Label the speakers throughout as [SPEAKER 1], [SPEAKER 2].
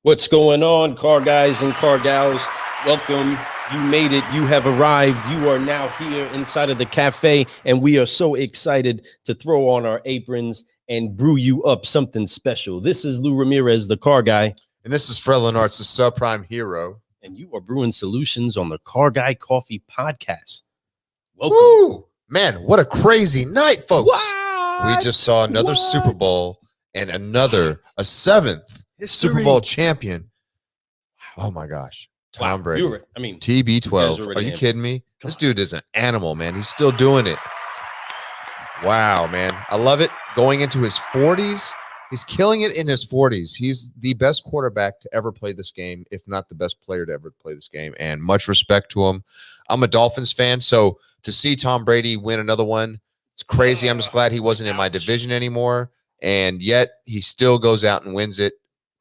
[SPEAKER 1] What's going on, car guys and car gals? Welcome. You made it. You have arrived. You are now here inside of the cafe, and we are so excited to throw on our aprons and brew you up something special. This is Lou Ramirez, the car guy.
[SPEAKER 2] And this is Fred Lenartz, the subprime hero.
[SPEAKER 1] And you are brewing solutions on the Car Guy Coffee podcast. Welcome.
[SPEAKER 2] Woo! Man, what a crazy night, folks.
[SPEAKER 1] What?
[SPEAKER 2] We just saw another Super Bowl and a seventh Super Bowl champion. Oh, my gosh. Tom Brady. TB12. Are you kidding me? This dude is an animal, man. He's still doing it. Wow, man. I love it. Going into his 40s. He's killing it in his 40s. He's the best quarterback to ever play this game, if not the best player to ever play this game. And much respect to him. I'm a Dolphins fan, so to see Tom Brady win another one, it's crazy. I'm just glad he wasn't in my division anymore. And yet he still goes out and wins it.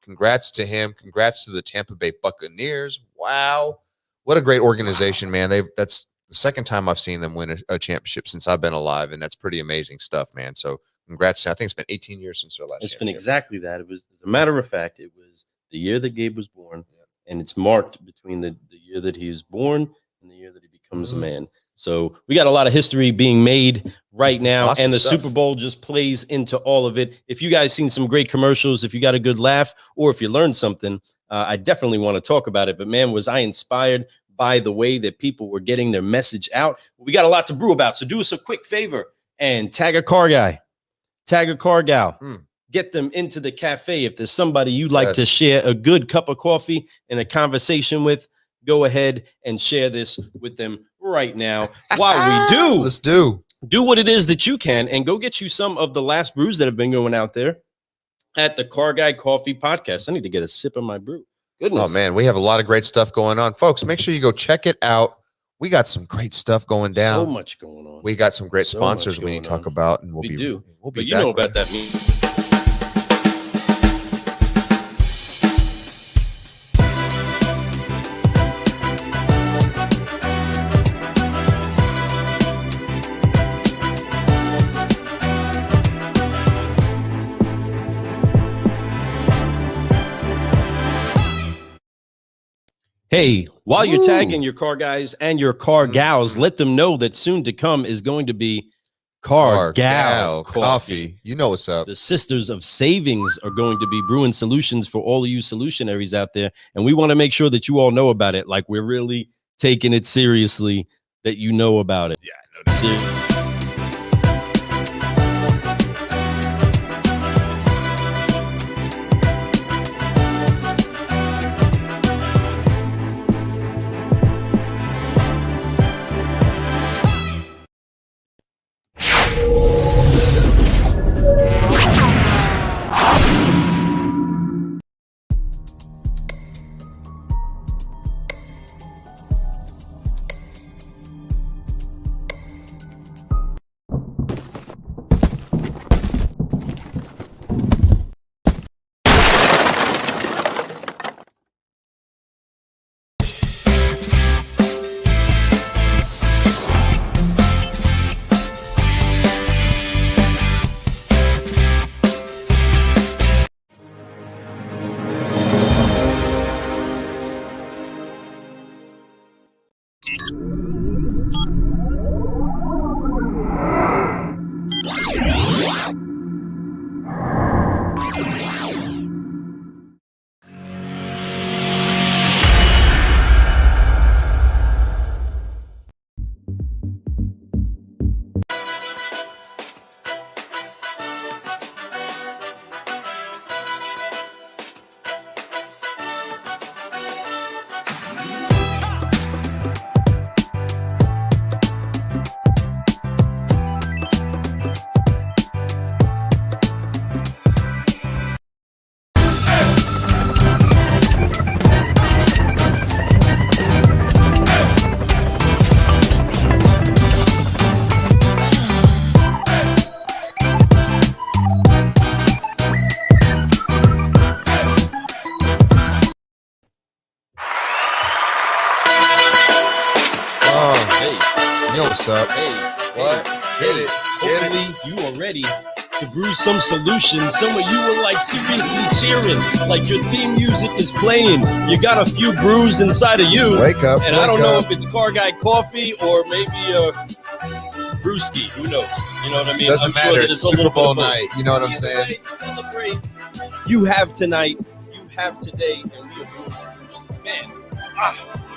[SPEAKER 2] Congrats to him. Congrats to the Tampa Bay Buccaneers. Wow. What a great organization, man. That's the second time I've seen them win a championship since I've been alive, and that's pretty amazing stuff, man. So congrats. I think it's been 18 years since their last.
[SPEAKER 1] It's been exactly that. It was, as a matter of fact, it was the year that Gabe was born, and it's marked between the year that he was born and the year that he becomes a man. So we got a lot of history being made right now, awesome and the stuff. Super Bowl just plays into all of it. If you guys seen some great commercials, if you got a good laugh, or if you learned something, I definitely want to talk about it. But man, was I inspired by the way that people were getting their message out. We got a lot to brew about, so do us a quick favor and tag a car guy. Tag a car gal, get them into the cafe. If there's somebody you'd like to share a good cup of coffee and a conversation with, go ahead and share this with them right now. While we do,
[SPEAKER 2] let's do
[SPEAKER 1] what it is that you can and go get you some of the last brews that have been going out there at the Car Guy Coffee podcast. I need to get a sip of my brew. Goodness.
[SPEAKER 2] Oh, man, we have a lot of great stuff going on. Folks, make sure you go check it out. We got some great stuff going down.
[SPEAKER 1] So much going on.
[SPEAKER 2] We got some great sponsors we need to talk about, and we'll be
[SPEAKER 1] but you know about that mean. Hey, while you're tagging your car guys and your car gals, let them know that soon to come is going to be Car Gal Coffee.
[SPEAKER 2] You know what's up.
[SPEAKER 1] The Sisters of Savings are going to be brewing solutions for all of you solutionaries out there. And we want to make sure that you all know about it. Like we're really taking it seriously, that you know about it.
[SPEAKER 2] Yeah, no,
[SPEAKER 1] Hey,
[SPEAKER 2] You know what's up.
[SPEAKER 1] Hey,
[SPEAKER 2] What?
[SPEAKER 1] Hopefully you are ready to brew some solutions. Some of you were like seriously cheering, like your theme music is playing. You got a few brews inside of you.
[SPEAKER 2] Wake up.
[SPEAKER 1] And I don't know if it's Car Guy Coffee or maybe Brewski. Who knows? You know what I mean?
[SPEAKER 2] Doesn't matter. Sure it's Super Bowl night. You know what I'm saying?
[SPEAKER 1] Way, celebrate. You have tonight. You have today. And we are brewing solutions. Man,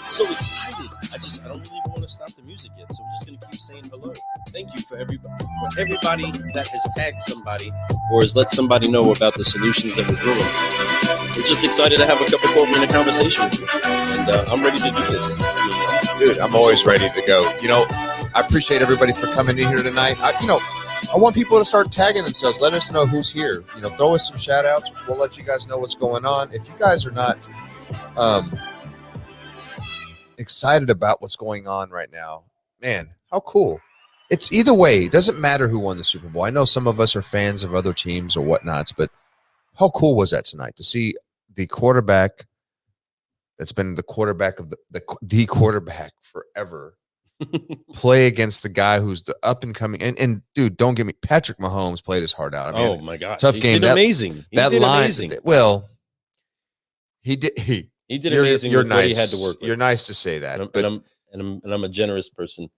[SPEAKER 1] so excited. I don't really want to stop the music yet, so we're just gonna keep saying hello. Thank you for everybody that has tagged somebody or has let somebody know about the solutions that we're brewing. We're just excited to have a cup of coffee and a conversation with you, and I'm ready to do this.
[SPEAKER 2] Dude, I'm always ready to go. You know, I appreciate everybody for coming in here tonight. I want people to start tagging themselves. Let us know who's here. You know, throw us some shout outs. We'll let you guys know what's going on. If you guys are not excited about what's going on right now, man, how cool. It's either way. It doesn't matter who won the Super Bowl. I know some of us are fans of other teams or whatnots, but how cool was that tonight to see the quarterback that's been the quarterback of the quarterback forever play against the guy who's the up and coming and dude, don't get me, Patrick Mahomes played his heart out. I mean,
[SPEAKER 1] oh my gosh,
[SPEAKER 2] tough game.
[SPEAKER 1] Did amazing. He did amazing.
[SPEAKER 2] Well, he did. He
[SPEAKER 1] did amazing. You're nice. What he had to work with.
[SPEAKER 2] You're nice to say that,
[SPEAKER 1] and I'm a generous person.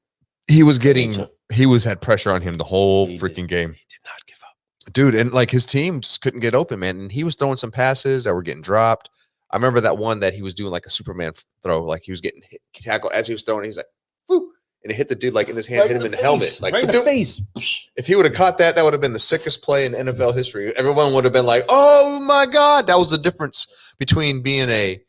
[SPEAKER 2] He had pressure on him the whole freaking game.
[SPEAKER 1] He did not give up,
[SPEAKER 2] dude. And like his team just couldn't get open, man. And he was throwing some passes that were getting dropped. I remember that one that he was doing like a Superman throw, like he was getting tackled as he was throwing. He's like, "Whoo!" And it hit the dude like in his hand, hit him in the helmet, like
[SPEAKER 1] right in the face.
[SPEAKER 2] If he would have caught that, that would have been the sickest play in NFL history. Everyone would have been like, "Oh my God!" That was the difference between being a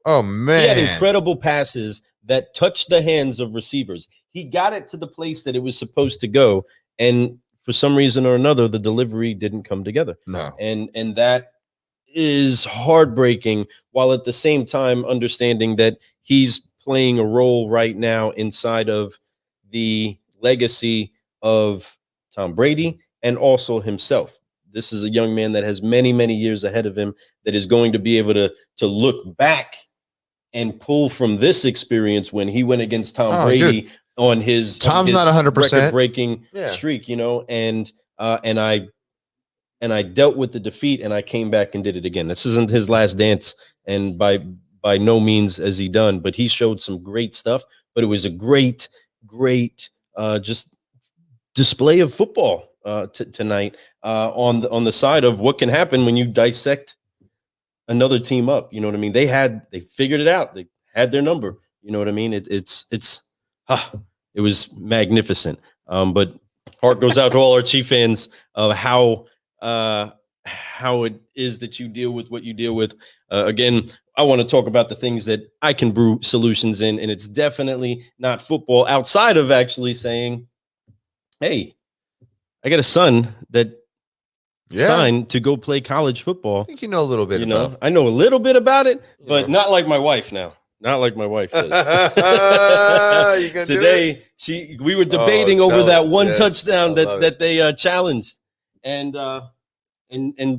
[SPEAKER 2] oh man,
[SPEAKER 1] he had incredible passes that touched the hands of receivers. He got it to the place that it was supposed to go, and for some reason or another, the delivery didn't come together.
[SPEAKER 2] No,
[SPEAKER 1] and that is heartbreaking. While at the same time understanding that he's playing a role right now inside of the legacy of Tom Brady and also himself. This is a young man that has many, many years ahead of him that is going to be able to look back and pull from this experience when he went against Tom Brady on his
[SPEAKER 2] Tom's not 100%
[SPEAKER 1] record-breaking streak, you know, and I dealt with the defeat and I came back and did it again. This isn't his last dance, and by no means has he done, but he showed some great stuff. But it was a great just display of football tonight on the side of what can happen when you dissect another team up. You know what I mean? They figured it out. They had their number. You know what I mean? It was magnificent. But heart goes out to all our Chief fans of how it is that you deal with what you deal with. Again, I want to talk about the things that I can brew solutions in, and it's definitely not football, outside of actually saying, hey, I got a son that signed to go play college football.
[SPEAKER 2] I think you know a little bit about it.
[SPEAKER 1] I know a little bit about it, but not like my wife now. Not like my wife does. Today, we were debating over that one touchdown that they challenged. And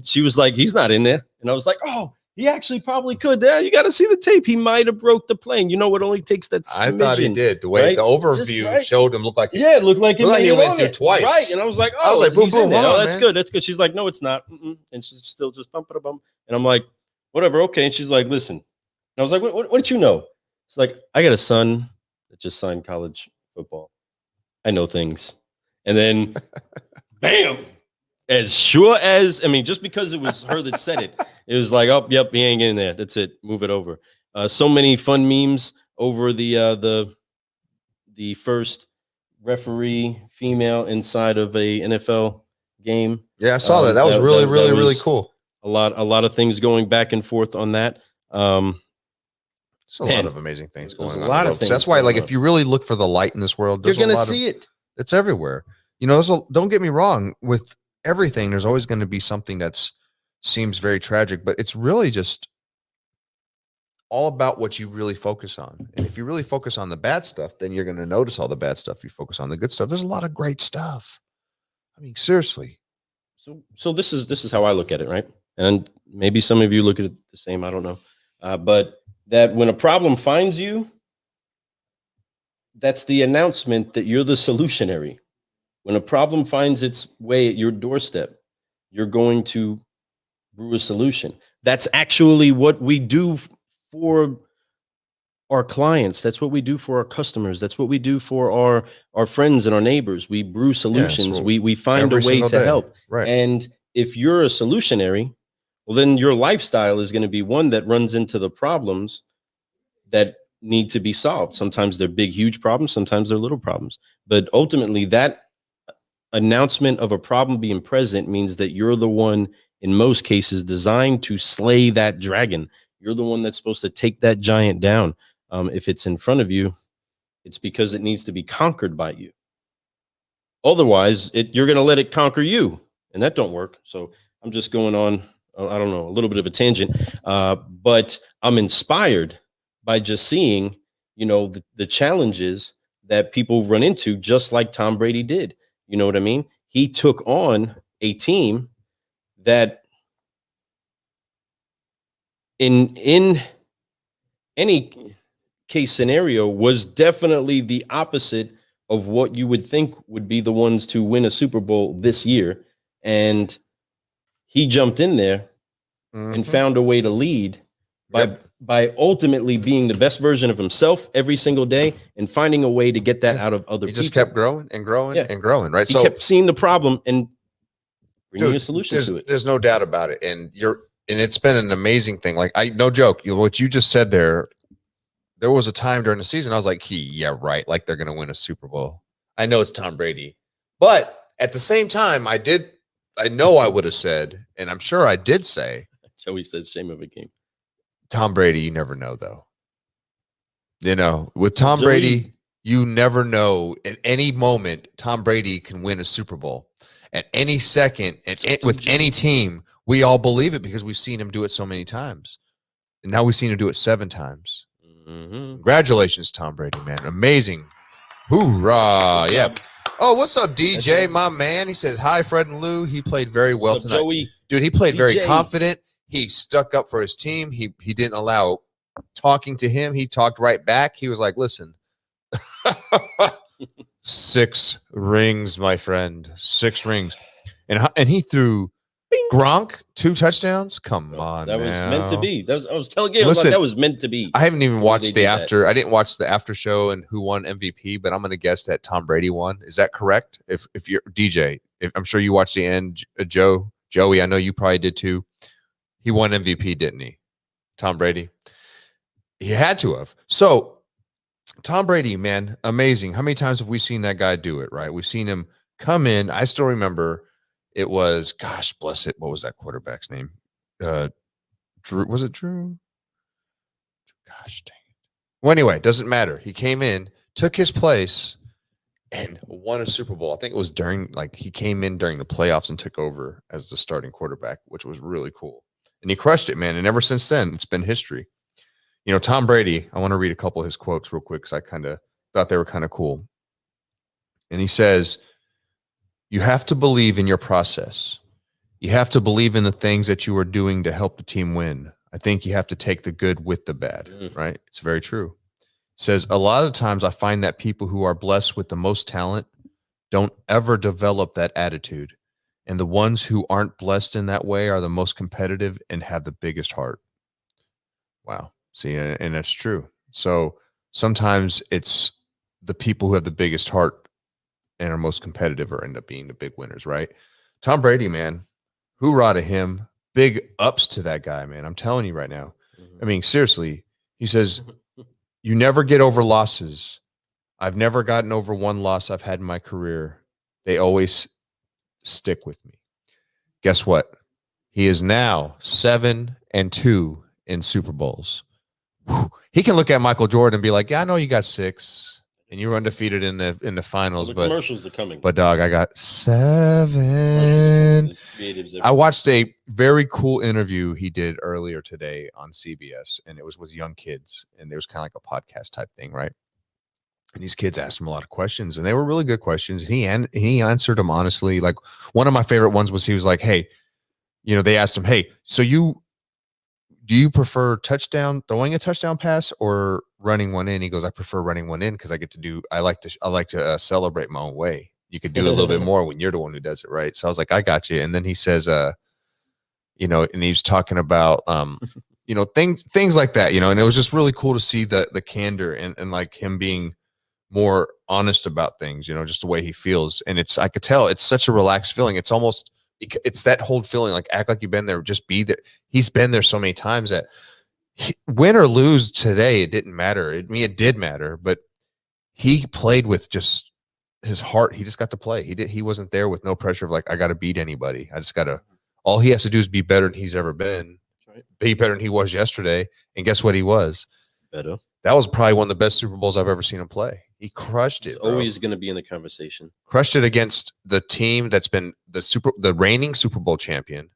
[SPEAKER 1] she was like, he's not in there. And I was like, oh, he actually probably could. Yeah, you got to see the tape. He might have broke the plane. You know what only takes that smidgen.
[SPEAKER 2] I thought he did. The way the overview showed him looked like
[SPEAKER 1] it looked like he
[SPEAKER 2] went through twice.
[SPEAKER 1] Right. And I was like, boom, boom. Oh, that's good. That's good. She's like, no, it's not. And she's still just bump. And I'm like, whatever. Okay. And she's like, listen. And I was like, what did you know? It's like, I got a son that just signed college football. I know things. And then, bam. As sure as, just because it was her that said it, it was like, oh, yep, he ain't getting there. That's it. Move it over. So many fun memes over the first referee female inside of a NFL game.
[SPEAKER 2] Yeah, I saw that. That was really cool.
[SPEAKER 1] A lot of things going back and forth on that.
[SPEAKER 2] There's a lot of amazing things going on. A lot of things. That's why, like, if you really look for the light in this world,
[SPEAKER 1] you're going to see it.
[SPEAKER 2] It's everywhere. You know, don't get me wrong. With everything, there's always going to be something that seems very tragic, but it's really just all about what you really focus on. And if you really focus on the bad stuff, then you're going to notice all the bad stuff. If you focus on the good stuff, there's a lot of great stuff. I mean, seriously.
[SPEAKER 1] So this is how I look at it, right? And maybe some of you look at it the same. I don't know. But that when a problem finds you, that's the announcement that you're the solutionary. When a problem finds its way at your doorstep, you're going to brew a solution. That's actually what we do for our clients. That's what we do for our customers. That's what we do for our friends and our neighbors. We brew solutions.
[SPEAKER 2] Yes,
[SPEAKER 1] we find a way to help.
[SPEAKER 2] Right.
[SPEAKER 1] And if you're a solutionary, well, then your lifestyle is going to be one that runs into the problems that need to be solved. Sometimes they're big, huge problems. Sometimes they're little problems. But ultimately, that announcement of a problem being present means that you're the one, in most cases, designed to slay that dragon. You're the one that's supposed to take that giant down. If it's in front of you, it's because it needs to be conquered by you. Otherwise, you're going to let it conquer you, and that don't work. So I'm just going on, I don't know, a little bit of a tangent, but I'm inspired by just seeing, the challenges that people run into, just like Tom Brady did. You know what I mean? He took on a team that in any case scenario was definitely the opposite of what you would think would be the ones to win a Super Bowl this year. And he jumped in there and found a way to lead by ultimately being the best version of himself every single day and finding a way to get that out of other people.
[SPEAKER 2] He just kept growing and growing and growing, right?
[SPEAKER 1] He kept seeing the problem and bringing a solution to it.
[SPEAKER 2] There's no doubt about it. And it's been an amazing thing. Like, no joke, what you just said there was a time during the season I was like, yeah, right. Like, they're going to win a Super Bowl. I know it's Tom Brady, but at the same time, I know I would have said, and I'm sure I did say,
[SPEAKER 1] Joey says, shame of a game.
[SPEAKER 2] Tom Brady, you never know, though. With Tom Brady, you never know. At any moment, Tom Brady can win a Super Bowl. At any second, with any team, we all believe it because we've seen him do it so many times. And now we've seen him do it 7 times. Congratulations, Tom Brady, man. Amazing. Hoorah. Yeah. Oh, what's up, DJ, my man? He says, hi, Fred and Lou. He played very well tonight.
[SPEAKER 1] Joey?
[SPEAKER 2] Dude, he played very confident. He stuck up for his team. He didn't allow talking to him. He talked right back. He was like, listen, 6 rings, my friend. 6 rings. And he threw Gronk 2 touchdowns. Come on,
[SPEAKER 1] that was
[SPEAKER 2] now.
[SPEAKER 1] meant to be. I was telling you, that was meant to be.
[SPEAKER 2] I haven't even watched the after. I didn't watch the after show and who won MVP, but I'm going to guess that Tom Brady won. Is that correct? If you're DJ, I'm sure you watched the end. Joey, I know you probably did too. He won MVP, didn't he? Tom Brady. He had to have. So Tom Brady, man, amazing. How many times have we seen that guy do it? Right? We've seen him come in. I still remember. It was, gosh, bless it. What was that quarterback's name? Drew. Was it Drew? Gosh, dang it. Well, anyway, doesn't matter. He came in, took his place, and won a Super Bowl. I think it was he came in during the playoffs and took over as the starting quarterback, which was really cool. And he crushed it, man. And ever since then, it's been history. Tom Brady, I want to read a couple of his quotes real quick because I kind of thought they were kind of cool. And he says, you have to believe in your process. You have to believe in the things that you are doing to help the team win. I think you have to take the good with the bad, right? It's very true. It says, a lot of times I find that people who are blessed with the most talent don't ever develop that attitude. And the ones who aren't blessed in that way are the most competitive and have the biggest heart. Wow. See, and that's true. So sometimes it's the people who have the biggest heart and are most competitive or end up being the big winners, right? Tom Brady, man, hoorah to him. Big ups to that guy, man. I'm telling you right now. I mean, seriously, he says, you never get over losses. I've never gotten over one loss I've had in my career. They always stick with me. Guess what? He is now 7-2 in Super Bowls. Whew. He can look at Michael Jordan and be like, yeah, I know you got 6. And you were undefeated in the finals,
[SPEAKER 1] the commercials are coming.
[SPEAKER 2] But dog, I got 7. I watched a very cool interview he did earlier today on CBS, and it was with young kids, and it was kind of like a podcast type thing, right? And these kids asked him a lot of questions, and they were really good questions. And he answered them honestly. Like, one of my favorite ones was, he was like, "Hey, they asked him, hey, so do you prefer throwing a touchdown pass or running one in?" He goes, "I prefer running one in because I like to celebrate my own way." You could do a little bit more when you're the one who does it, right? So I was like, I got you. And then he says, you know, and he's talking about, you know, things like that, you know, and it was just really cool to see the candor and like him being more honest about things, you know, just the way he feels. And I could tell it's such a relaxed feeling. It's almost, it's that whole feeling, like act like you've been there, just be there. He's been there so many times that win or lose today, it didn't matter. I mean, it did matter, but he played with just his heart. He just got to play. He wasn't there with no pressure of like, I got to beat anybody. I just got to, all he has to do is be better than he's ever been, right. Be better than he was yesterday. And guess what? He was
[SPEAKER 1] better.
[SPEAKER 2] That was probably one of the best Super Bowls I've ever seen him play. He crushed it.
[SPEAKER 1] Always going to be in the conversation.
[SPEAKER 2] Crushed it against the team that's been the reigning Super Bowl champion.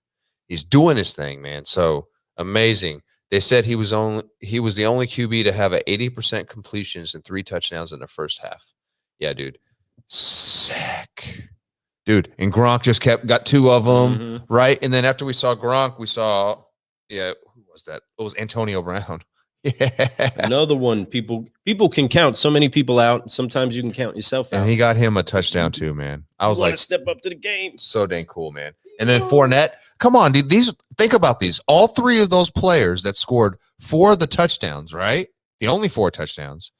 [SPEAKER 2] He's doing his thing, man. So amazing. They said he was the only QB to have a 80% completions and 3 touchdowns in the first half. Yeah, dude. Sick. Dude, and Gronk just got 2 of them, right? And then after we saw Gronk, we saw, who was that? It was Antonio Brown. Yeah.
[SPEAKER 1] Another one. People can count so many people out. Sometimes you can count yourself out.
[SPEAKER 2] And he got him a touchdown too, man. I was like,
[SPEAKER 1] step up to the game.
[SPEAKER 2] So dang cool, man. And then Fournette, come on, dude. Think about these. All 3 of those players that scored 4 of the touchdowns, right? The only 4 touchdowns.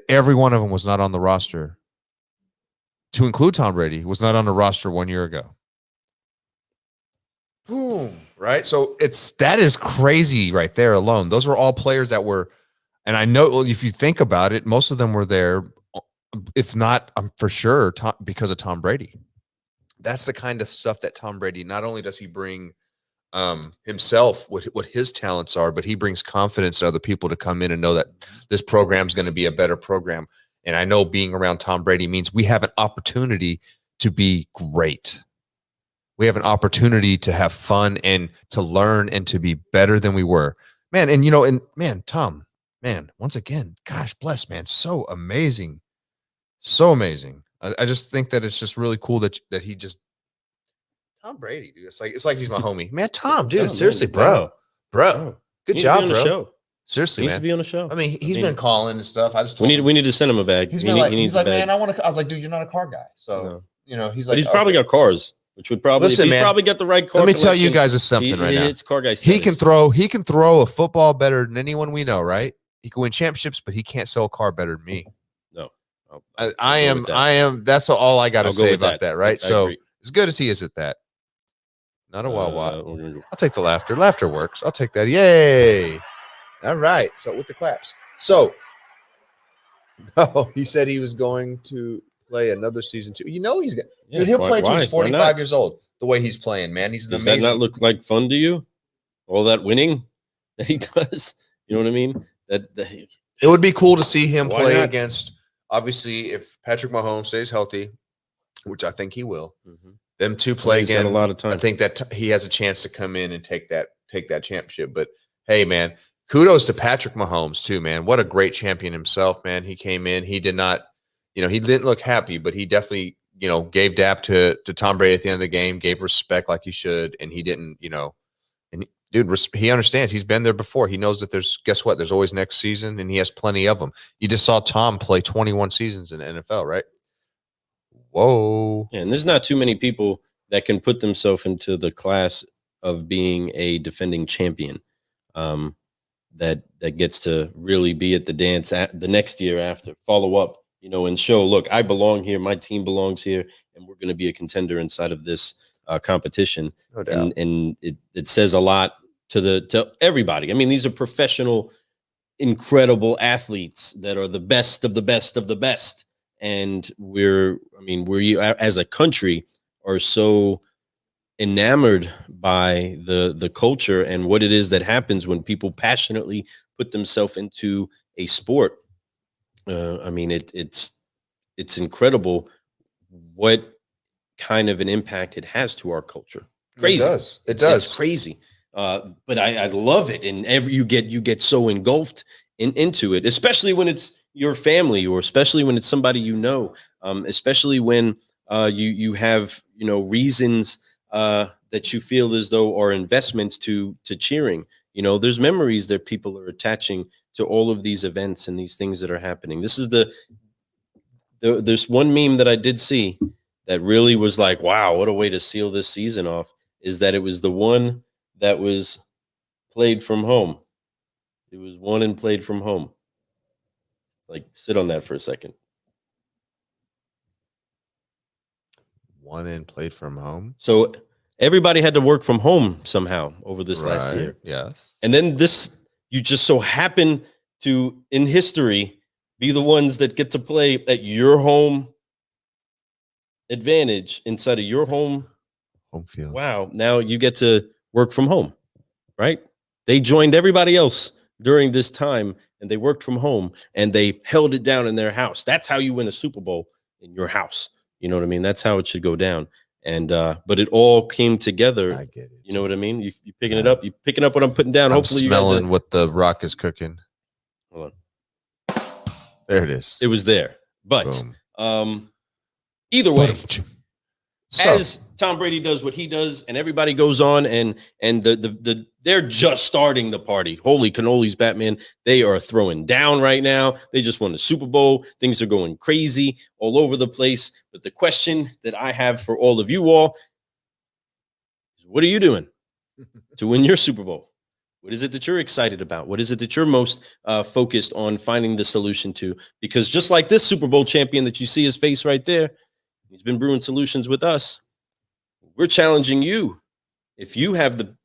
[SPEAKER 2] Every one of them was not on the roster. To include Tom Brady, was not on the roster 1 year ago. Boom, right? So that is crazy right there alone. Those were all players that were, and I know if you think about it, most of them were there, if not for sure, because of Tom Brady. That's the kind of stuff that Tom Brady, not only does he bring himself, what his talents are, but he brings confidence to other people to come in and know that this program is going to be a better program. And I know being around Tom Brady means we have an opportunity to be great. We have an opportunity to have fun and to learn and to be better than we were, man. And, you know, and man, Tom, man, once again, gosh bless, man. So amazing. So amazing. I just think that it's just really cool that he just, Tom Brady, dude. It's like he's my homie, man. Tom, dude, seriously, bro, good job, bro.
[SPEAKER 1] Show.
[SPEAKER 2] Seriously,
[SPEAKER 1] he needs to be on the show.
[SPEAKER 2] I mean, he's been calling and stuff. I just
[SPEAKER 1] we need to send him a bag.
[SPEAKER 2] He's like, man, I want to. I was like, dude, you're not a car guy, so you know. He's like,
[SPEAKER 1] but he's probably got cars, which would probably
[SPEAKER 2] listen,
[SPEAKER 1] he's probably got the right car.
[SPEAKER 2] Let me tell you guys something right now.
[SPEAKER 1] It's car guy status.
[SPEAKER 2] He can throw a football better than anyone we know, right? He can win championships, but he can't sell a car better than me.
[SPEAKER 1] No,
[SPEAKER 2] I am. That's all I got to say about that, right? So as good as he is at that, not a Wawa. I'll take the laughter. Laughter works. I'll take that. Yay! All right. So with the claps. So, no, he said he was going to play another season 2. You know he's going. Yeah, dude, he'll play till he's 45 years old. The way he's playing, man, he's an amazing.
[SPEAKER 1] Does that not look like fun to you? All that winning that he does. You know what I mean?
[SPEAKER 2] It would be cool to see him play against. Obviously, if Patrick Mahomes stays healthy, which I think he will, them 2 play again. A lot of time. I think that he has a chance to come in and take that championship. But hey, man. Kudos to Patrick Mahomes too, man. What a great champion himself, man. He came in. He did not, he didn't look happy, but he definitely, gave dap to Tom Brady at the end of the game, gave respect like he should, and he didn't, and dude, he understands. He's been there before. He knows that guess what? There's always next season, and he has plenty of them. You just saw Tom play 21 seasons in the NFL, right? Whoa.
[SPEAKER 1] Yeah, and there's not too many people that can put themselves into the class of being a defending champion. That gets to really be at the dance the next year after, follow up, and show, look, I belong here, my team belongs here, and we're going to be a contender inside of this competition.
[SPEAKER 2] No doubt.
[SPEAKER 1] And it says a lot to everybody. I mean, these are professional, incredible athletes that are the best of the best of the best. And we as a country are so enamored by the culture and what it is that happens when people passionately put themselves into a sport. It's incredible what kind of an impact it has to our culture. Crazy.
[SPEAKER 2] It does.
[SPEAKER 1] It's crazy. But I love it. And you get so engulfed into it, especially when it's your family, or especially when it's somebody especially when you have reasons that you feel as though are investments to cheering. There's memories that people are attaching to all of these events and these things that are happening. This is the there's one meme that I did see that really was like, wow, what a way to seal this season off, is that it was the one that was played from home. It was won and played from home. Like, sit on that for a second.
[SPEAKER 2] Won and played from home.
[SPEAKER 1] So everybody had to work from home somehow over this last year.
[SPEAKER 2] Yes.
[SPEAKER 1] And then you just so happen to, in history, be the ones that get to play at your home advantage inside of your home
[SPEAKER 2] field.
[SPEAKER 1] Wow. Now you get to work from home, right? They joined everybody else during this time and they worked from home and they held it down in their house. That's how you win a Super Bowl, in your house. You know what I mean? That's how it should go down. And but it all came together.
[SPEAKER 2] I get it.
[SPEAKER 1] You know what I mean? You picking it up? You picking up what I'm putting down?
[SPEAKER 2] I'm
[SPEAKER 1] Hopefully
[SPEAKER 2] smelling
[SPEAKER 1] you guys
[SPEAKER 2] what the Rock is cooking.
[SPEAKER 1] Hold
[SPEAKER 2] on. There it is.
[SPEAKER 1] It was there. But either way, as Tom Brady does what he does, and everybody goes on, and they're just starting the party. Holy cannolis, Batman! They are throwing down right now. They just won the Super Bowl. Things are going crazy all over the place. But the question that I have for all of you all is, what are you doing to win your Super Bowl? What is it that you're excited about? What is it that you're most focused on finding the solution to? Because just like this Super Bowl champion that you see his face right there, he's been brewing solutions with us. We're challenging you. If you have the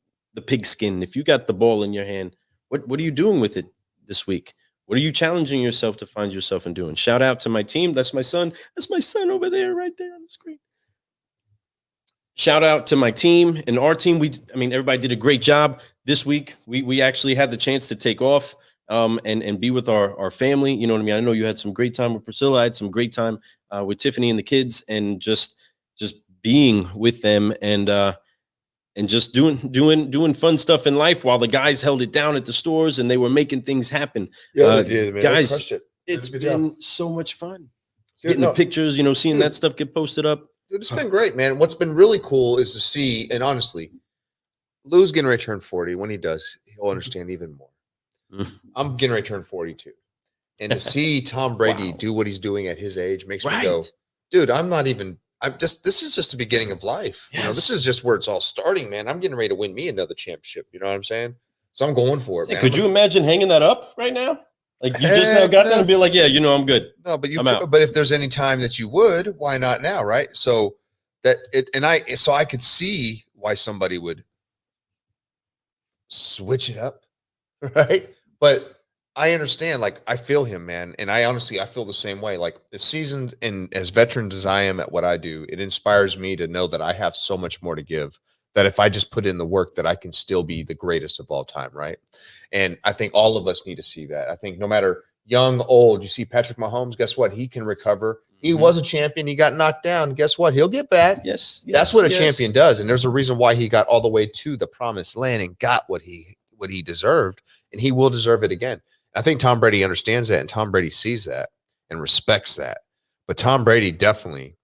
[SPEAKER 1] pigskin, if you got the ball in your hand, what are you doing with it this week? What are you challenging yourself to find yourself in doing? Shout out to my team. That's my son. That's my son over there, right there on the screen. Shout out to my team and our team. Everybody did a great job this week. We actually had the chance to take off and be with our family. You know what I mean? I know you had some great time with Priscilla. I had some great time with Tiffany and the kids, and just being with them and just doing fun stuff in life while the guys held it down at the stores and they were making things happen.
[SPEAKER 2] Yeah, they did, man.
[SPEAKER 1] Guys, it's been so much fun. Getting the pictures, seeing that stuff get posted up.
[SPEAKER 2] Dude, it's been great, man. What's been really cool is to see, and honestly, Lou's getting ready to turn 40. When he does, he'll understand even more. I'm getting ready to turn 42. And to see Tom Brady do what he's doing at his age makes me go, dude, this is just the beginning of life. Yes. This is just where it's all starting, man. I'm getting ready to win me another championship. You know what I'm saying? So I'm going for it, man.
[SPEAKER 1] Could you imagine hanging that up right now? Like, you just now got that and be like, yeah, I'm good.
[SPEAKER 2] No, but but if there's any time that you would, why not now, right? So I could see why somebody would switch it up, right? But I understand, like, I feel him, man. And I feel the same way. Like, as seasoned and as veterans as I am at what I do, it inspires me to know that I have so much more to give, that if I just put in the work, that I can still be the greatest of all time, right? And I think all of us need to see that. I think no matter young, old, you see Patrick Mahomes, guess what? He can recover. He was a champion. He got knocked down. Guess what? He'll get back.
[SPEAKER 1] Yes.
[SPEAKER 2] That's what a champion does. And there's a reason why he got all the way to the promised land and got what he deserved, and he will deserve it again. I think Tom Brady understands that, and Tom Brady sees that and respects that. But Tom Brady definitely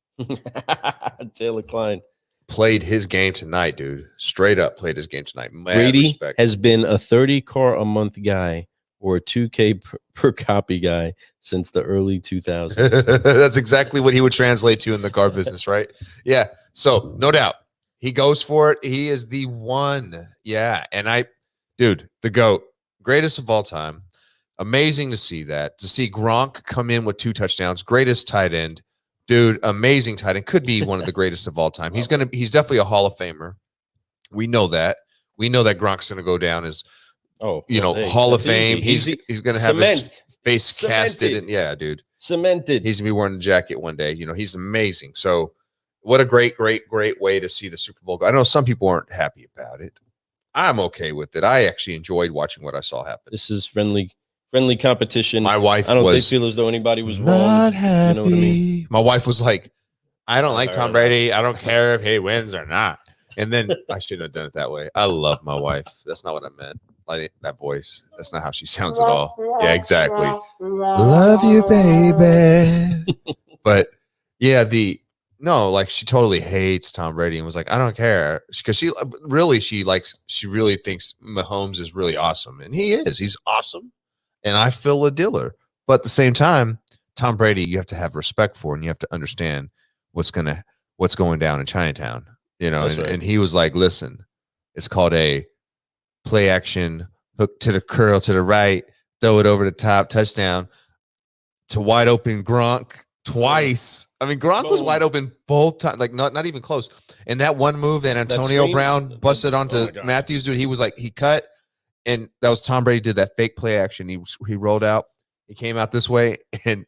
[SPEAKER 1] Taylor Klein
[SPEAKER 2] played his game tonight, dude. Straight up played his game tonight.
[SPEAKER 1] Brady has been a 30 car a month guy or a 2K per copy guy since the early 2000s.
[SPEAKER 2] That's exactly what he would translate to in the car business, right? Yeah. So no doubt he goes for it. He is the one. Yeah. And dude, the GOAT, greatest of all time. Amazing to see that. To see Gronk come in with 2 touchdowns, greatest tight end. Dude, amazing tight end. Could be one of the greatest of all time. He's definitely a Hall of Famer. We know that. We know that Gronk's gonna go down as Hall of Fame. He's gonna have his face casted, and yeah, dude.
[SPEAKER 1] Cemented.
[SPEAKER 2] He's gonna be wearing a jacket one day. He's amazing. So what a great way to see the Super Bowl go. I know some people aren't happy about it. I'm okay with it. I actually enjoyed watching what I saw happen.
[SPEAKER 1] This is friendly competition.
[SPEAKER 2] My wife,
[SPEAKER 1] I don't think feel as though anybody was
[SPEAKER 2] not
[SPEAKER 1] wrong.
[SPEAKER 2] Happy.
[SPEAKER 1] You know what I mean?
[SPEAKER 2] My wife was like, I don't like Tom Brady. I don't care if he wins or not. And then I shouldn't have done it that way. I love my wife. That's not what I meant. Like that voice. That's not how she sounds at all. Yeah, exactly. Love you, baby. But yeah, she totally hates Tom Brady and was like, I don't care, because she really thinks Mahomes is really awesome, and he is. He's awesome, and I feel a dealer. But at the same time, Tom Brady, you have to have respect for, and you have to understand what's going down in Chinatown. And he was like, listen, it's called a play action, hook to the curl to the right, throw it over the top, touchdown to wide open Gronk twice. I mean, Gronk was wide open both times, like not even close. And that one move that Antonio Brown busted onto Matthews, dude, he was like, he cut, and that was Tom Brady did that fake play action. He rolled out, he came out this way, and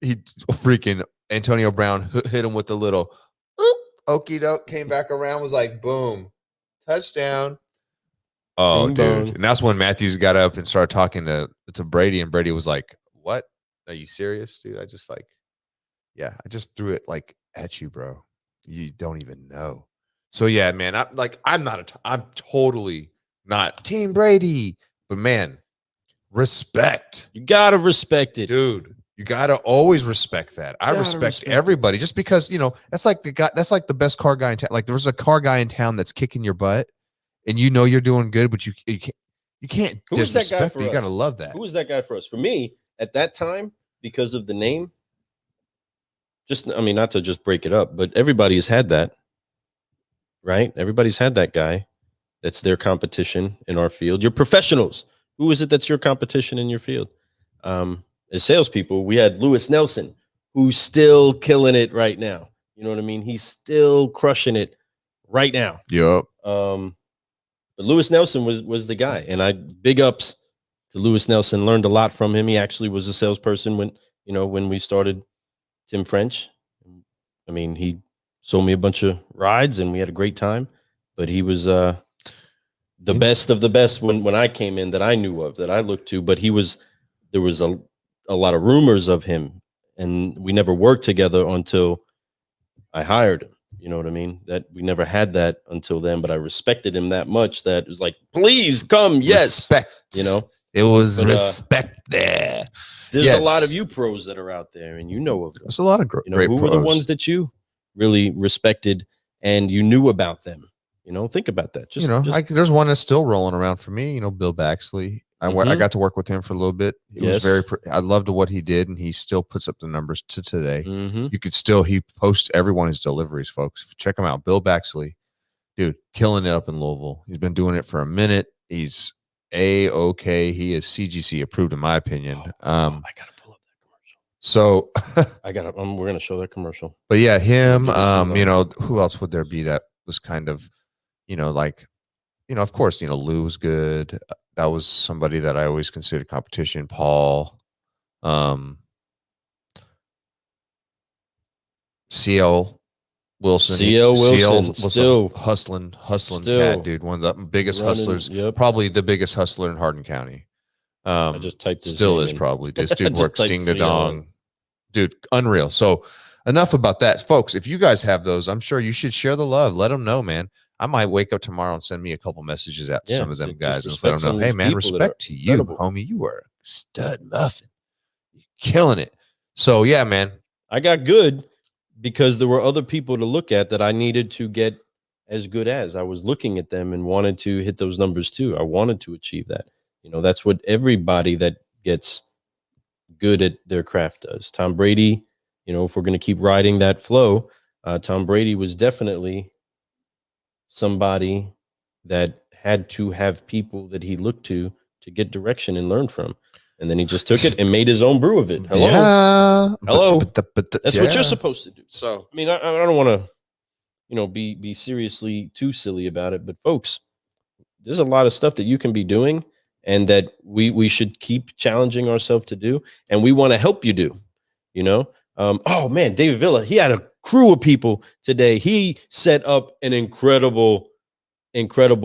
[SPEAKER 2] he freaking Antonio Brown hit him with a little okie doke, came back around, was like, boom, touchdown. Oh, dude. Bong. And that's when Matthews got up and started talking to Brady, and Brady was like, what? Are you serious, dude? I just I just threw it like at you, bro. You don't even know. So yeah, man, I'm totally not Team Brady, but man, respect.
[SPEAKER 1] You gotta respect it,
[SPEAKER 2] dude. You gotta always respect that. I respect everybody just because that's like the best car guy in town. Like there's a car guy in town that's kicking your butt, and you're doing good, but you can't disrespect it. You gotta love that.
[SPEAKER 1] Who was that guy for us? For me, at that time, because of the name, not to just break it up, but everybody's had that, right? Everybody's had that guy that's their competition in our field. You're professionals. Who is it that's your competition in your field? As salespeople, we had Lewis Nelson, who's still killing it right now. You know what I mean? He's still crushing it right now.
[SPEAKER 2] Yep.
[SPEAKER 1] But Lewis Nelson was the guy, and big ups to Lewis Nelson. Learned a lot from him. He actually was a salesperson when we started Tim French. I mean, he sold me a bunch of rides, and we had a great time. But he was the best of the best when I came in that I knew of, that I looked to. But there was a lot of rumors of him, and we never worked together until I hired him. You know what I mean? That we never had that until then, but I respected him that much that it was like, please come. Yes.
[SPEAKER 2] Respect. It was respect there.
[SPEAKER 1] There's a lot of you pros that are out there, and of them.
[SPEAKER 2] There's a lot of great
[SPEAKER 1] who
[SPEAKER 2] pros.
[SPEAKER 1] Were the ones that you really respected and you knew about them? Think about that.
[SPEAKER 2] There's one that's still rolling around for me. Bill Baxley. I got to work with him for a little bit. He was I loved what he did, and he still puts up the numbers to today. You could he posts every one of his deliveries, folks. Check him out. Bill Baxley, dude, killing it up in Louisville. He's been doing it for a minute. He's A-OK. He is CGC approved, in my opinion.
[SPEAKER 1] I gotta pull up that commercial.
[SPEAKER 2] So
[SPEAKER 1] we're gonna show that commercial.
[SPEAKER 2] But yeah, him. Who else would there be that was kind of, of course, Lou was good. That was somebody that I always considered competition. Paul, CL Wilson.
[SPEAKER 1] CL Wilson still
[SPEAKER 2] hustling cat, dude. One of the biggest hustlers, probably the biggest hustler in Hardin County.
[SPEAKER 1] I just typed his
[SPEAKER 2] still is
[SPEAKER 1] in.
[SPEAKER 2] Probably. This dude works ding to dong. Dude, unreal. So enough about that, folks. If you guys have those, I'm sure you should share the love. Let them know, man. I might wake up tomorrow and send me a couple messages out to some of them guys and let them know, hey, man, respect to you, homie. You are a stud muffin. You're killing it. So, yeah, man.
[SPEAKER 1] I got good because there were other people to look at that I needed to get as good as. I was looking at them and wanted to hit those numbers too. I wanted to achieve that. That's what everybody that gets good at their craft does. Tom Brady, if we're going to keep riding that flow, Tom Brady was definitely somebody that had to have people that he looked to get direction and learn from. And then he just took it and made his own brew of it. Hello.
[SPEAKER 2] Yeah,
[SPEAKER 1] hello. That's what you're supposed to do. So, I don't want to, be seriously too silly about it. But folks, there's a lot of stuff that you can be doing and that we should keep challenging ourselves to do. And we want to help you do, oh man, David Villa, he had a crew of people today. He set up an incredible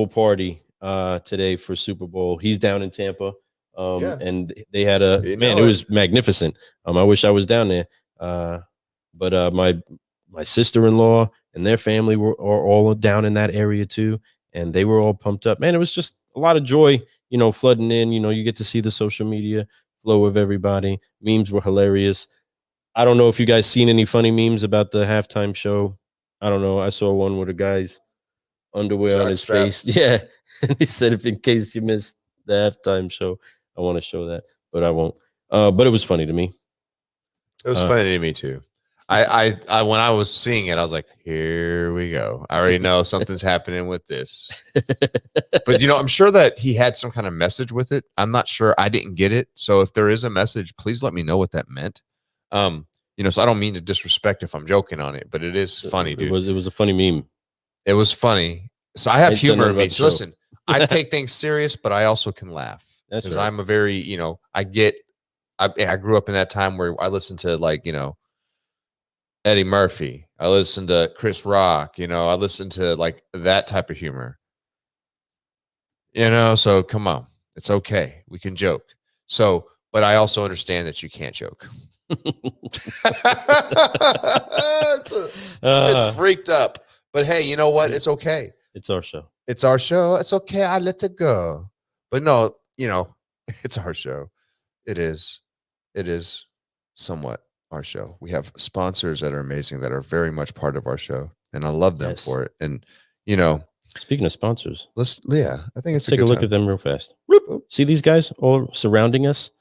[SPEAKER 1] party today for Super Bowl. He's down in Tampa. And they had it was magnificent. I wish I was down there. But my sister-in-law and their family are all down in that area too. And they were all pumped up, man. It was just a lot of joy, flooding in, you get to see the social media flow of everybody. Memes were hilarious. I don't know if you guys seen any funny memes about the halftime show. I don't know. I saw one with a guy's underwear on his face. Yeah. And he said, if in case you missed the halftime show, I want to show that, but I won't. But it was funny to me.
[SPEAKER 2] It was funny to me too. I when I was seeing it, I was like, here we go. I already know something's happening with this. But I'm sure that he had some kind of message with it. I'm not sure. I didn't get it. So if there is a message, please let me know what that meant. So I don't mean to disrespect if I'm joking on it, but it is funny, dude.
[SPEAKER 1] It was a funny meme.
[SPEAKER 2] It was funny. So I have humor in me. So listen, I take things serious, but I also can laugh. Because right. I'm a very, I grew up in that time where I listened to Eddie Murphy. I listened to Chris Rock. I listened to like that type of humor. So come on. It's okay. We can joke. So, but I also understand that you can't joke. It's freaked up. But hey, you know what? It's okay.
[SPEAKER 1] It's our show.
[SPEAKER 2] It's our show. It's okay. I let it go. But no, it's our show. It is somewhat our show. We have sponsors that are amazing, that are very much part of our show. And I love them for it. And,
[SPEAKER 1] speaking of sponsors,
[SPEAKER 2] I think let's
[SPEAKER 1] take a look at them real fast. Whoop. See these guys all surrounding us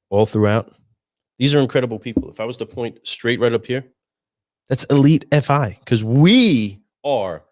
[SPEAKER 1] all throughout? These are incredible people. If I was to point straight right up here, that's Elite FI, because we are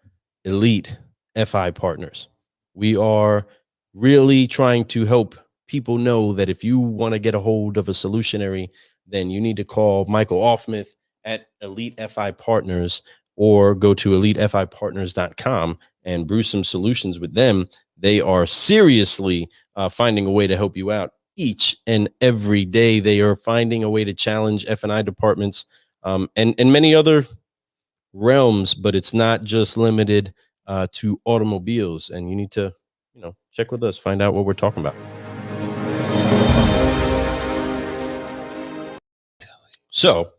[SPEAKER 1] Elite FI partners. We are really trying to help people know that if you want to get a hold of a solutionary, then you need to call Michael Offmuth at Elite FI Partners, or go to elitefipartners.com and brew some solutions with them. They are seriously finding a way to help you out each and every day. They are finding a way to challenge F&I departments and many other realms, but it's not just limited to automobiles. And you need to, check with us, find out what we're talking about. So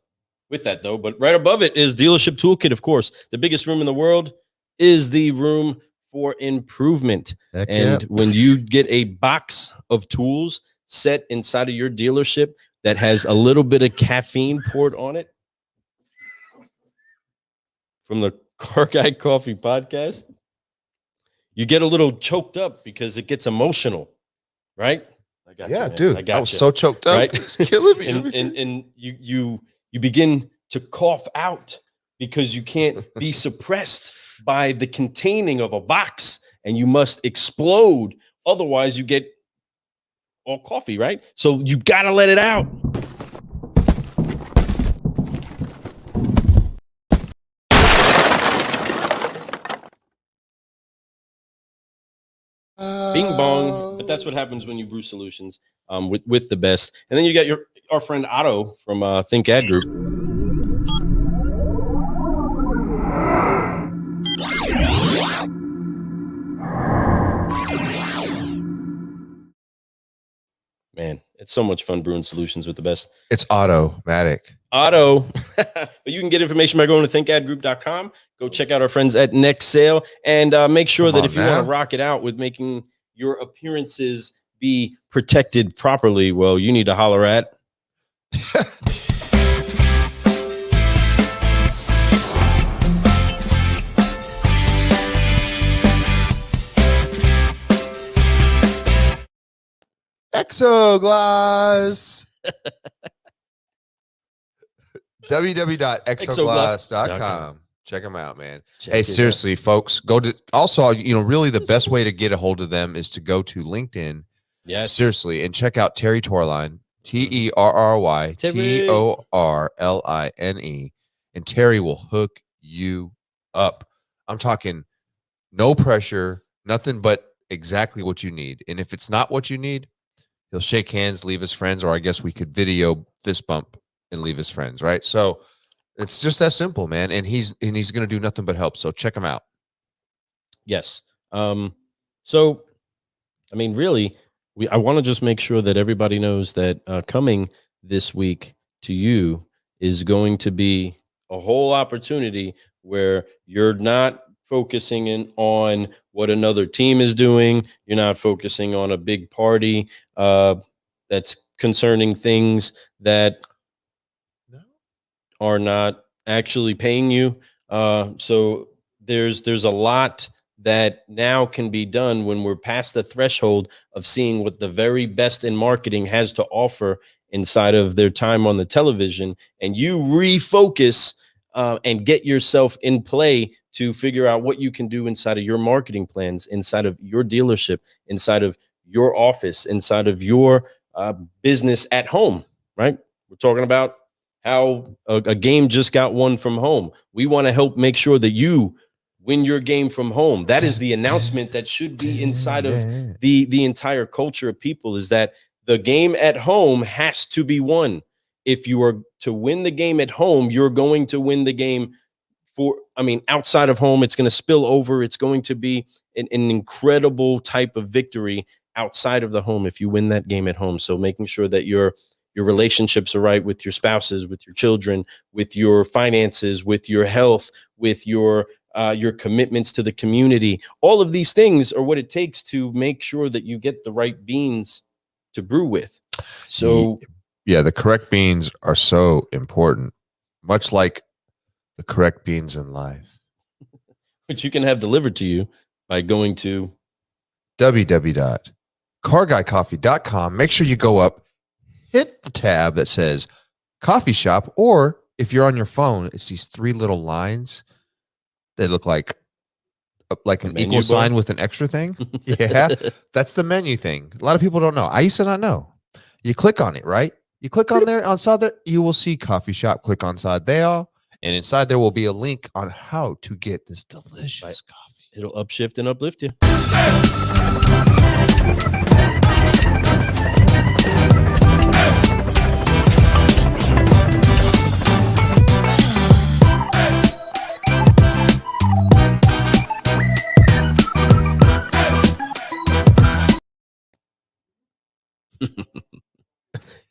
[SPEAKER 1] with that though, but right above it is Dealership Toolkit. Of course, the biggest room in the world is the room for improvement. When you get a box of tools set inside of your dealership that has a little bit of caffeine poured on it from the Car Guy Coffee podcast, you get a little choked up because it gets emotional, right?
[SPEAKER 2] I got you, dude. I was so choked up, right? It's killing me.
[SPEAKER 1] and you begin to cough out because you can't be suppressed by the containing of a box, and you must explode. Otherwise, you get all coffee, right? So you gotta let it out. Bing bong. But that's what happens when you brew solutions with the best. And then you got our friend Otto from Think Ad Group. Man, it's so much fun brewing solutions with the best.
[SPEAKER 2] It's automatic.
[SPEAKER 1] But you can get information by going to thinkadgroup.com. Go check out our friends at Next Sale, and make sure that if you want to rock it out with making your appearances be protected properly, well, you need to holler at
[SPEAKER 2] Exoglass. www.exoglass.com. Check them out, man. Hey, seriously, folks, go to also, really the best way to get a hold of them is to go to LinkedIn.
[SPEAKER 1] Yes.
[SPEAKER 2] Seriously, and check out Terry Torline, TerryTorline. And Terry will hook you up. I'm talking no pressure, nothing but exactly what you need. And if it's not what you need, he'll shake hands, leave his friends, or I guess we could video fist bump and leave his friends, right? So it's just that simple, man. And he's going to do nothing but help. So check him out.
[SPEAKER 1] Yes. So, I mean, really, I want to just make sure that everybody knows that coming this week to you is going to be a whole opportunity where you're not focusing in on what another team is doing. You're not focusing on a big party that's concerning things that are not actually paying you. So there's a lot that now can be done when we're past the threshold of seeing what the very best in marketing has to offer inside of their time on the television, and you refocus and get yourself in play to figure out what you can do inside of your marketing plans, inside of your dealership, inside of your office, inside of your business at home, right? We're talking about how a game just got won from home. We want to help make sure that you win your game from home. That is the announcement that should be inside of the entire culture of people, is that the game at home has to be won. If you are to win the game at home, you're going to win the game outside of home. It's going to spill over. It's going to be an incredible type of victory outside of the home if you win that game at home. So making sure that your relationships are right with your spouses, with your children, with your finances, with your health, with your commitments to the community. All of these things are what it takes to make sure that you get the right beans to brew with. So
[SPEAKER 2] yeah, the correct beans are so important, much like the correct beans in life,
[SPEAKER 1] which you can have delivered to you by going to
[SPEAKER 2] www.carguycoffee.com. Make sure you go up, hit the tab that says coffee shop, or if you're on your phone, it's these 3 little lines. They look like an equal sign with an extra thing. Yeah, that's the menu thing. A lot of people don't know. I used to not know. You click on it, right? You click on there, inside there, you will see coffee shop. Click on side there, and inside there will be a link on how to get this delicious coffee.
[SPEAKER 1] It'll upshift and uplift you.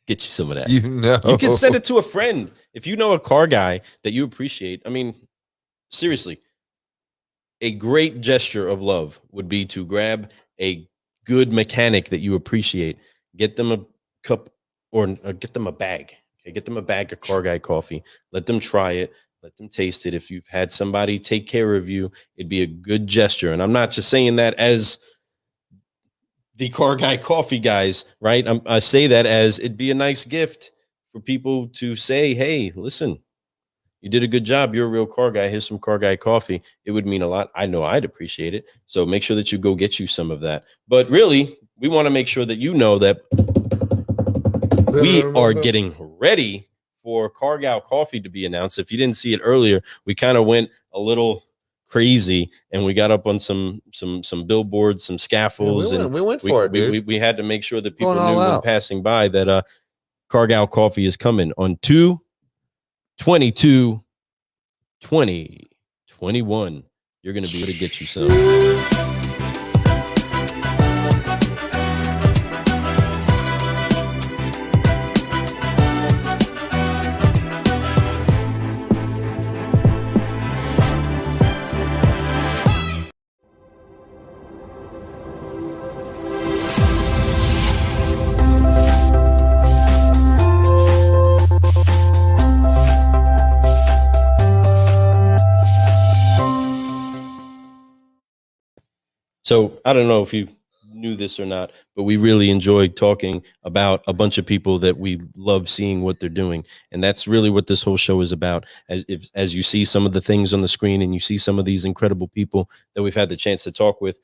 [SPEAKER 1] Get you some of that.
[SPEAKER 2] You
[SPEAKER 1] can send it to a friend. If you know a car guy that you appreciate, I mean, seriously, a great gesture of love would be to grab a good mechanic that you appreciate, get them a cup or get them a bag. Okay, get them a bag of Car Guy coffee. Let them try it. Let them taste it. If you've had somebody take care of you, it'd be a good gesture. And I'm not just saying that as the Car Guy coffee guys, right? I say that as it'd be a nice gift for people to say, hey, listen, you did a good job. You're a real car guy. Here's some Car Guy coffee. It would mean a lot. I know I'd appreciate it. So make sure that you go get you some of that. But really, we want to make sure that you know that we are getting ready for Car Guy coffee to be announced. If you didn't see it earlier, we kind of went a little crazy and we got up on some billboards, some scaffolds,
[SPEAKER 2] and we went for it, dude.
[SPEAKER 1] We had to make sure that people knew when passing by that Car Guy coffee is coming on 2/22/2021. You're going to be able to get you some. So I don't know if you knew this or not, but we really enjoy talking about a bunch of people that we love seeing what they're doing. And that's really what this whole show is about. As you see some of the things on the screen and you see some of these incredible people that we've had the chance to talk with,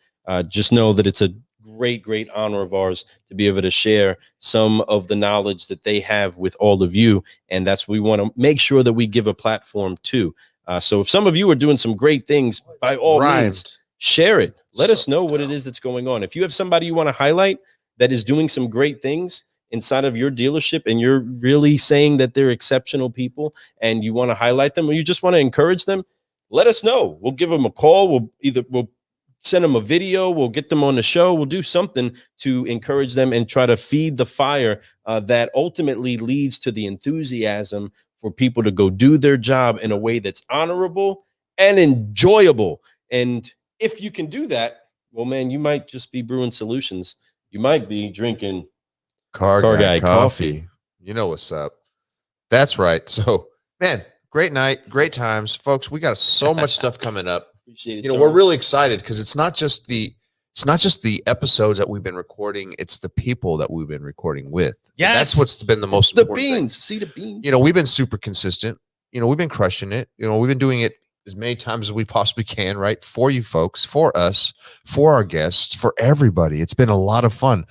[SPEAKER 1] just know that it's a great honor of ours to be able to share some of the knowledge that they have with all of you. And that's what we want to make sure that we give a platform to. So if some of you are doing some great things, by all means, share it. Let us know what it is that's going on. If you have somebody you want to highlight that is doing some great things inside of your dealership and you're really saying that they're exceptional people and you want to highlight them or you just want to encourage them, let us know. We'll give them a call. We'll send them a video. We'll get them on the show. We'll do something to encourage them and try to feed the fire that ultimately leads to the enthusiasm for people to go do their job in a way that's honorable and enjoyable. And if you can do that, well, man, you might just be brewing solutions. You might be drinking
[SPEAKER 2] Car Guy coffee. You know what's up. That's right. So, man, great night, great times. Folks, we got so much stuff coming up.
[SPEAKER 1] Appreciate it.
[SPEAKER 2] We're really excited because it's not just the episodes that we've been recording, it's the people that we've been recording with.
[SPEAKER 1] Yeah,
[SPEAKER 2] that's what's been the most
[SPEAKER 1] important thing. See the beans.
[SPEAKER 2] We've been super consistent. We've been crushing it. We've been doing it as many times as we possibly can, right? For you folks, for us, for our guests, for everybody. It's been a lot of fun.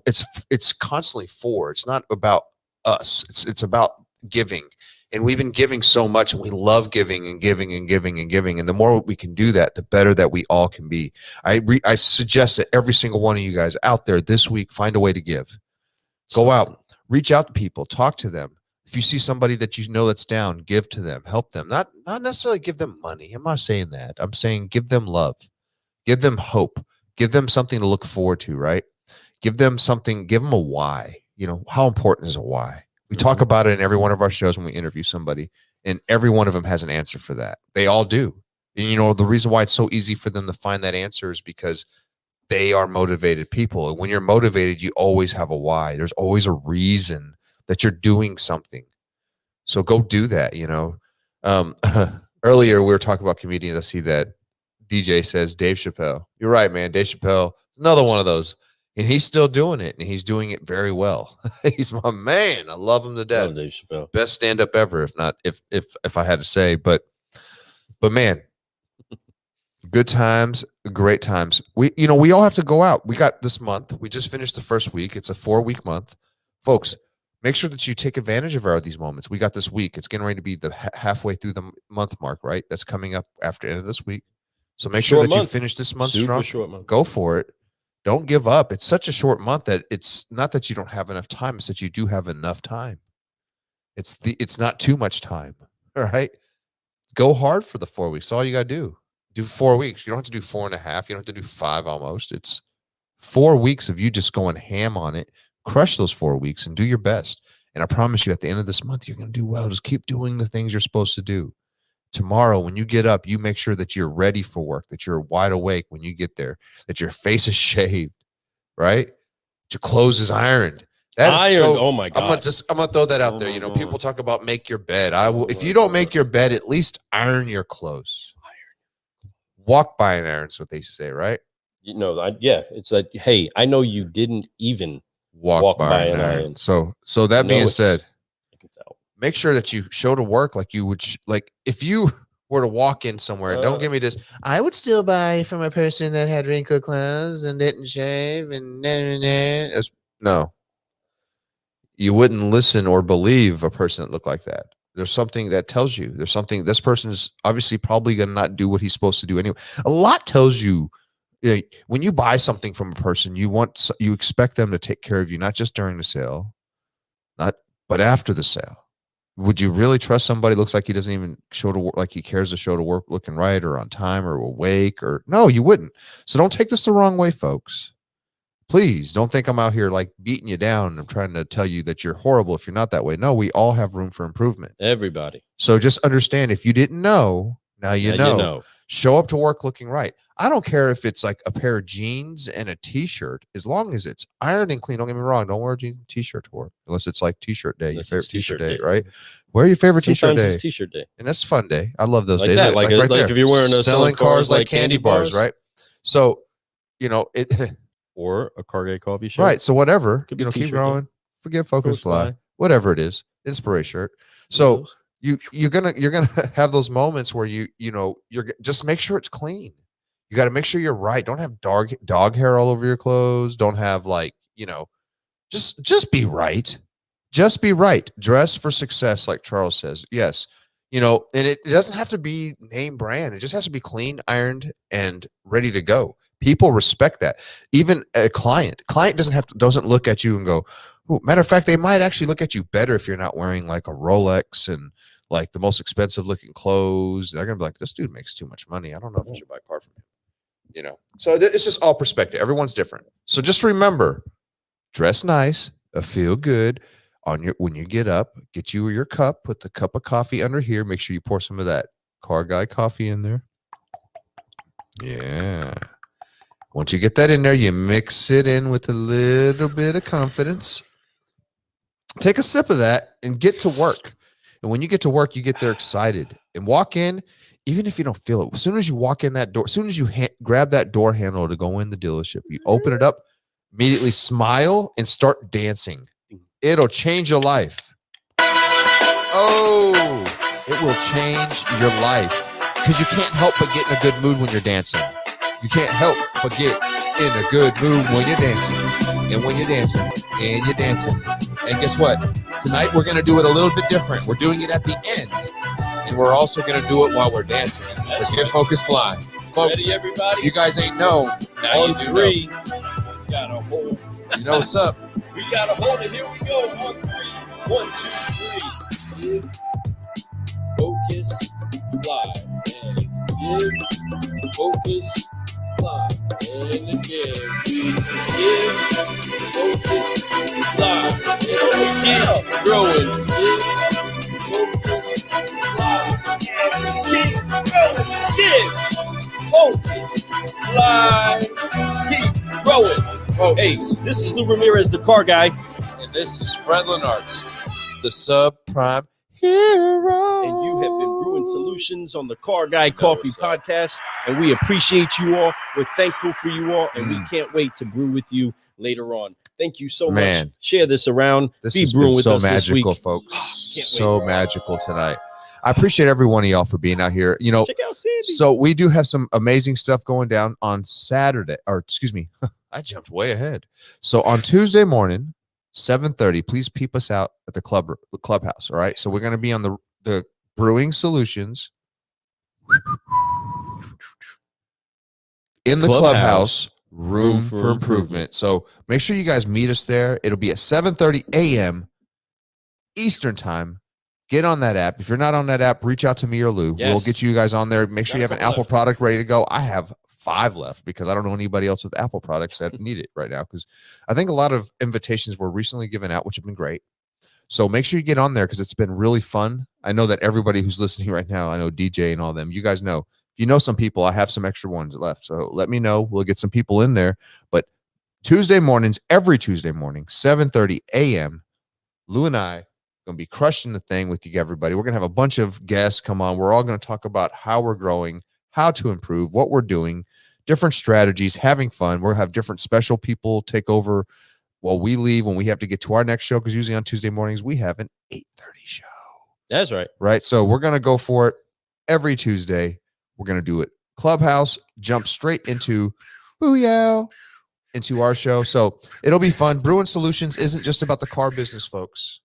[SPEAKER 2] It's constantly for. It's not about us. It's about giving. And we've been giving so much, and we love giving and giving and giving and giving. And the more we can do that, the better that we all can be. I suggest that every single one of you guys out there this week, find a way to give. Go out, reach out to people, talk to them. If you see somebody that you know that's down, give to them, help them. Not necessarily give them money. I'm not saying that. I'm saying give them love, give them hope, give them something to look forward to, right? Give them something, give them a why. How important is a why? We talk about it in every one of our shows when we interview somebody, and every one of them has an answer for that. They all do. And the reason why it's so easy for them to find that answer is because they are motivated people. And when you're motivated, you always have a why. There's always a reason that you're doing something. So go do that, Earlier, we were talking about comedians. I see that DJ says Dave Chappelle. You're right, man. Dave Chappelle, another one of those. And he's still doing it, and he's doing it very well. He's my man. I love him to death.
[SPEAKER 1] Love Dave Chappelle.
[SPEAKER 2] Best stand-up ever, if I had to say. But man, good times, great times. We all have to go out. We got this month. We just finished the first week. It's a 4-week month. Folks, make sure that you take advantage of these moments. We got this week. It's getting ready to be the halfway through the month mark, right? That's coming up after the end of this week. So make sure that you finish this month strong.
[SPEAKER 1] Short month.
[SPEAKER 2] Go for it. Don't give up. It's such a short month that it's not that you don't have enough time. It's that you do have enough time. It's not too much time. All right. Go hard for the 4 weeks. That's all you got to do. Do 4 weeks. You don't have to do 4.5. You don't have to do 5 almost. It's 4 weeks of you just going ham on it. Crush those 4 weeks and do your best. And I promise you, at the end of this month, you're going to do well. Just keep doing the things you're supposed to do. Tomorrow, when you get up, you make sure that you're ready for work, that you're wide awake when you get there, that your face is shaved, right? That your clothes is ironed. That is
[SPEAKER 1] oh my God.
[SPEAKER 2] I'm gonna throw that out there. People talk about make your bed. If you don't make your bed, at least iron your clothes. Walk by an iron, is what they used to say, right?
[SPEAKER 1] It's like, hey, I know you didn't even walk by an iron.
[SPEAKER 2] So that being said, make sure that you show to work like you would, like if you were to walk in somewhere, don't give me this. I would still buy from a person that had wrinkled clothes and didn't shave and no. You wouldn't listen or believe a person that looked like that. There's something that tells you. There's something. This person is obviously probably going to not do what he's supposed to do anyway. A lot tells you, when you buy something from a person, you expect them to take care of you, not just during the sale, but after the sale. Would you really trust somebody who looks like he doesn't even show to work, like he cares to show to work looking right or on time or awake? Or no, you wouldn't. So don't take this the wrong way, folks. Please don't think I'm out here like beating you down and I'm trying to tell you that you're horrible if you're not that way. No, we all have room for improvement.
[SPEAKER 1] Everybody.
[SPEAKER 2] So just understand, if you didn't know, now you know. Show up to work looking right. I don't care if it's like a pair of jeans and a t-shirt, as long as it's ironed and clean. Don't get me wrong. Don't wear a jean t-shirt to work unless it's like t-shirt day, your favorite t-shirt day, right? Wear your favorite t-shirt day.
[SPEAKER 1] It's t-shirt day.
[SPEAKER 2] And that's a fun day. I love those days.
[SPEAKER 1] That, like right there. If you're wearing a
[SPEAKER 2] selling cars like candy bars, right? So, it
[SPEAKER 1] or a Cargate coffee shirt.
[SPEAKER 2] Right. So whatever, keep growing. Forget Focus Fly. Whatever it is, inspiration shirt. So you're gonna have those moments where you're just make sure it's clean. You got to make sure you're right. Don't have dog hair all over your clothes. Don't have just be right. Just be right. Dress for success, like Charles says. Yes. And it doesn't have to be name brand. It just has to be clean, ironed, and ready to go. People respect that. Even a client doesn't look at you and go, ooh. Matter of fact, they might actually look at you better if you're not wearing like a Rolex and like the most expensive looking clothes. They're gonna be like, this dude makes too much money. I don't know if I should buy a car from him. So it's just all perspective. Everyone's different. So just remember, dress nice, feel good when you get up. Get you your cup. Put the cup of coffee under here. Make sure you pour some of that Car Guy coffee in there. Yeah. Once you get that in there, you mix it in with a little bit of confidence. Take a sip of that and get to work. And when you get to work, you get there excited and walk in. even if you don't feel it, as soon as you walk in that door, as soon as you grab that door handle to go in the dealership, you open it up, immediately smile and start dancing. It'll change your life. Oh, it will change your life because you can't help but get in a good mood when you're dancing. You can't help but get in a good mood when you're dancing. And when you're dancing, and you're dancing. And guess what? Tonight we're going to do it a little bit different. We're doing it at the end. And we're also going to do it while we're dancing. Let's get focused, fly. Folks, ready, everybody? You guys ain't know. Now on you do 3, know. We got a hold. You know what's up. We got a hold it. Here we go. On 3. 1, 2, 3. Give, focus, fly. And give, focus, fly. And again. Give, focus, fly. And again. Growing. Give, focus, fly. And keep growing. Give, focus, fly. Keep growing. Hey, this is Lou Ramirez, the car guy. And this is Fred Lenartz, the subprime hero. And you have been Brewing Solutions on the Car Guy Coffee Podcast. And we appreciate you all. We're thankful for you all. And we can't wait to brew with you later on. Thank you so much. Share this around. This has been so magical, folks. So magical tonight. I appreciate every one of y'all for being out here. You know, check out Sandy. So we do have some amazing stuff going down on Saturday, or excuse me, I jumped way ahead. So on Tuesday morning, 7:30, please peep us out at the clubhouse. All right. So we're going to be on the Brewing Solutions in the clubhouse, room for improvement. So make sure you guys meet us there. It'll be at 7:30 a.m. Eastern time. Get on that app. If you're not on that app, reach out to me or Lou. Yes. We'll get you guys on there. Make sure you have an Apple product ready to go. I have 5 left because I don't know anybody else with Apple products that need it right now, because I think a lot of invitations were recently given out, which have been great. So make sure you get on there because it's been really fun. I know that everybody who's listening right now, I know DJ and all them, you guys know. If you know some people, I have some extra ones left. So let me know. We'll get some people in there. But Tuesday mornings, every Tuesday morning, 7:30 a.m., Lou and I going to be crushing the thing with you, everybody. We're going to have a bunch of guests come on. We're all going to talk about how we're growing, how to improve, what we're doing, different strategies, having fun. We'll have different special people take over while we leave when we have to get to our next show, because usually on Tuesday mornings we have an 8:30 show. That's right. Right. So we're going to go for it every Tuesday. We're going to do it clubhouse, jump straight into booyah, into our show. So it'll be fun. Brewing Solutions isn't just about the car business, folks.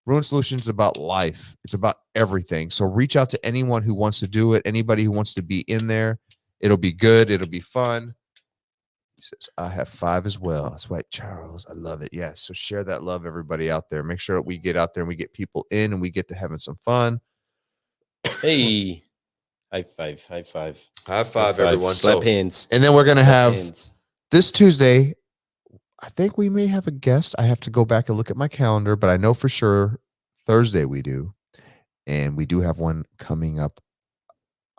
[SPEAKER 2] Brewing Solutions is about life. It's about everything. So reach out to anyone who wants to do it, anybody who wants to be in there. It'll be good. It'll be fun. He says, I have 5 as well. That's right, Charles. I love it. Yes. So share that love, everybody out there. Make sure that we get out there and we get people in and we get to having some fun. Hey, high five, high five. High five, everyone. Slap hands. And then we're going to have this Tuesday, I think we may have a guest. I have to go back and look at my calendar, but I know for sure Thursday we do. And we do have one coming up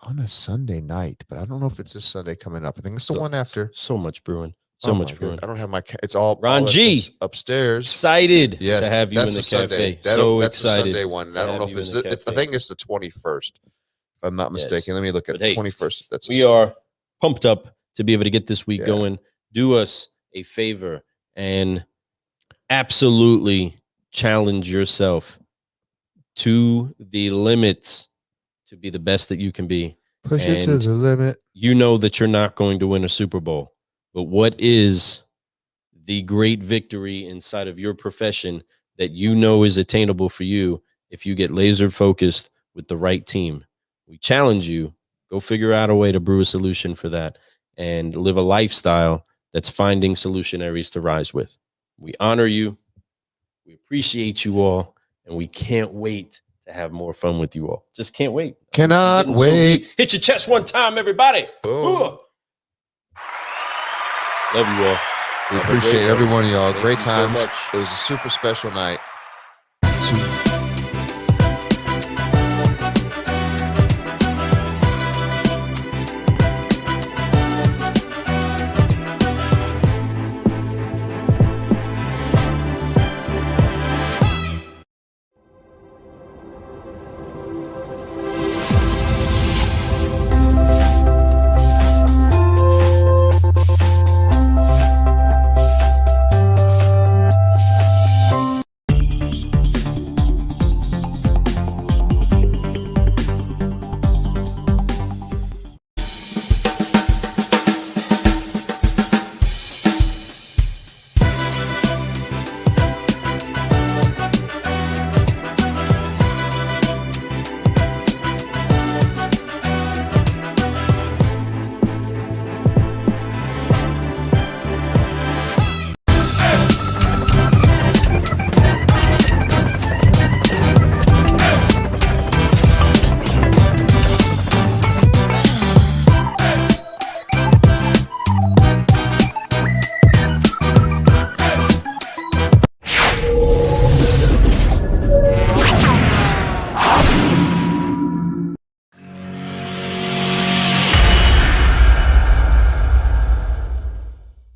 [SPEAKER 2] on a Sunday night, but I don't know if it's this Sunday coming up. I think it's the one after. So much brewing. So much brewing. I don't have my, it's all Ron G upstairs. Excited to have you in the cafe. That's excited. The Sunday one. And I don't know if it's, I think it's the 21st. If I'm not mistaken. Let me look at the 21st. We are pumped up to be able to get this week going. Do us a favor and absolutely challenge yourself to the limits to be the best that you can be. Push it to the limit. You know that you're not going to win a Super Bowl, but what is the great victory inside of your profession that you know is attainable for you if you get laser focused with the right team? We challenge you, go figure out a way to brew a solution for that and live a lifestyle that's finding solutionaries to rise with. We honor you. We appreciate you all. And we can't wait to have more fun with you all. Just can't wait. Cannot wait. Hit your chest one time, everybody. Boom. Love you all. We appreciate every one of y'all. Great time. It was a super special night.